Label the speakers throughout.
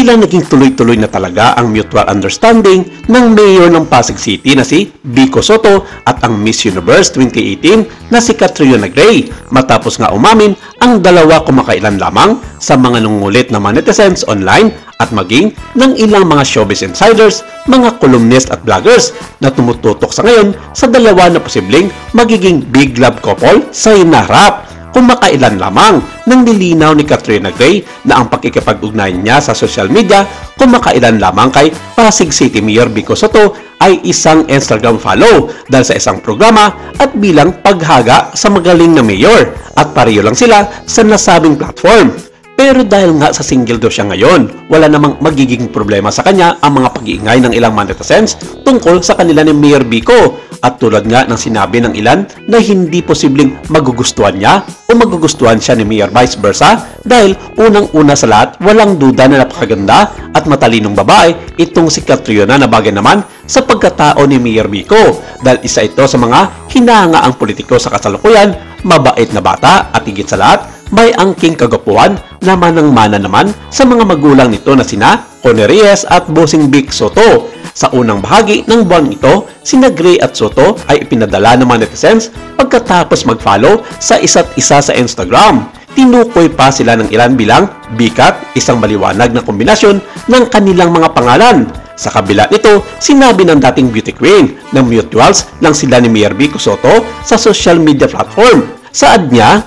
Speaker 1: tila naging tuloy-tuloy na talaga ang mutual understanding ng mayor ng Pasig City na si Vico Soto at ang Miss Universe 2018 na si Catriona Gray matapos nga umamin ang dalawa kumakailan lamang sa mga nungulit na mga netizens online at maging ng ilang mga showbiz insiders, mga columnist at vloggers na tumututok sa ngayon sa dalawa na posibleng magiging big love couple sa hinaharap. Kumakailan lamang nang nilinaw ni Catriona Gray na ang pakikipag-ugnayan niya sa social media kumakailan lamang kay Pasig City Mayor Vico Soto ay isang Instagram follow dahil sa isang programa at bilang paghaga sa magaling na mayor at pareho lang sila sa nasabing platform. Pero dahil nga sa single daw siya ngayon, wala namang magiging problema sa kanya ang mga pag-iingay ng ilang netizens tungkol sa kanila ni Mayor Vico. At tulad nga ng sinabi ng ilan na hindi posibleng magugustuhan niya o magugustuhan siya ni Mayor vice versa dahil unang-una sa lahat walang duda na napakaganda at matalinong babae itong si Catriona na bagay naman sa pagkatao ni Mayor Vico dahil isa ito sa mga hinahangaang politiko sa kasalukuyan, mabait na bata at higit sa lahat may angking kagwapuhan na manang-mana naman sa mga magulang nito na sina Connie Reyes at Bossing Vic Soto. Sa unang bahagi ng buwan ito, sina Gray at Soto ay ipinadala ng mga netizens pagkatapos mag-follow sa isa't isa sa Instagram. Tinukoy pa sila ng ilan bilang bikat, isang maliwanag na kombinasyon ng kanilang mga pangalan. Sa kabila nito, sinabi ng dating beauty queen na mutuals lang sila ni Mayor Vico Soto sa social media platform. Saad niya,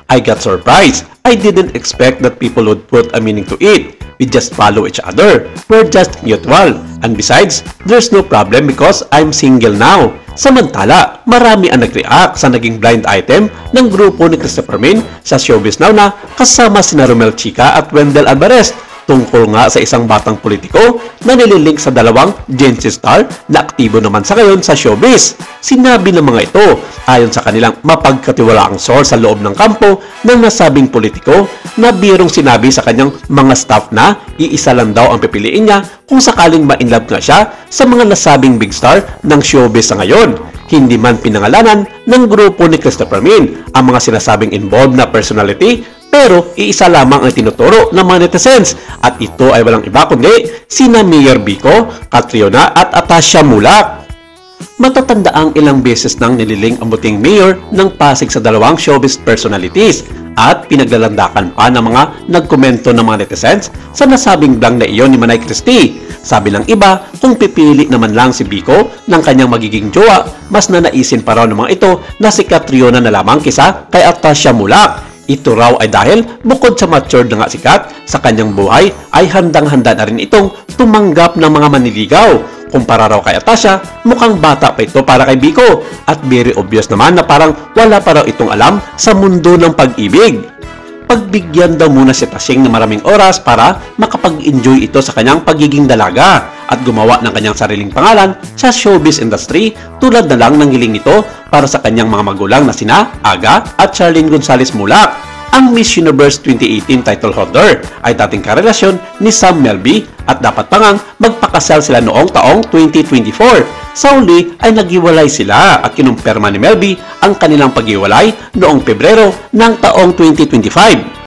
Speaker 1: "I got surprised. I didn't expect that people would put a meaning to it. We just follow each other. We're just mutual. And besides, there's no problem because I'm single now." Samantala, marami ang nag-react sa naging blind item ng grupo ni Christopher Min sa Showbiz Now na kasama sina Romel Chica at Wendell Alvarez tungkol nga sa isang batang politiko na nililink sa dalawang Gen Z star na aktibo naman sa ngayon sa showbiz. Sinabi ng mga ito, ayon sa kanilang mapagkatiwalaang source sa loob ng kampo ng nasabing politiko na birong sinabi sa kanyang mga staff na iisa lang daw ang pipiliin niya kung sakaling ma-inlove nga siya sa mga nasabing big star ng showbiz sa ngayon. Hindi man pinangalanan ng grupo ni Christopher Min ang mga sinasabing involved na personality, pero iisa lamang ang tinuturo ng mga netizens at ito ay walang iba kundi sina Mayor Vico, Catriona at Atasha Mulak. Matatanda ang ilang beses nang nililing ang buting mayor ng Pasig sa dalawang showbiz personalities at pinaglalandakan pa ng mga nagkomento ng mga netizens sa nasabing vlog na iyon ni Manay Christie. Sabi ng iba, kung pipili naman lang si Vico ng kanyang magiging jowa, mas nanaisin pa raw ng mga ito na si Catriona na lamang kisa kay Atasha Mulak. Ito raw ay dahil bukod sa matured na nga si Kat sa kanyang buhay ay handang-handa na rin itong tumanggap ng mga manliligaw. Kumpara raw kay Atasha, mukhang bata pa ito para kay Vico at very obvious naman na parang wala pa raw itong alam sa mundo ng pag-ibig. Pagbigyan daw muna si Tashing ng maraming oras para makapag-enjoy ito sa kanyang pagiging dalaga at gumawa ng kanyang sariling pangalan sa showbiz industry tulad na lang ng hiling nito para sa kanyang mga magulang na sina Aga at Charlene Gonzalez Mulak. Ang Miss Universe 2018 title holder ay dating karelasyon ni Sam Melby at dapat pangang magpakasal sila noong taong 2024. Sa uli ay naghiwalay sila at kinumpirma ni Melby ang kanilang paghiwalay noong Pebrero ng taong 2025.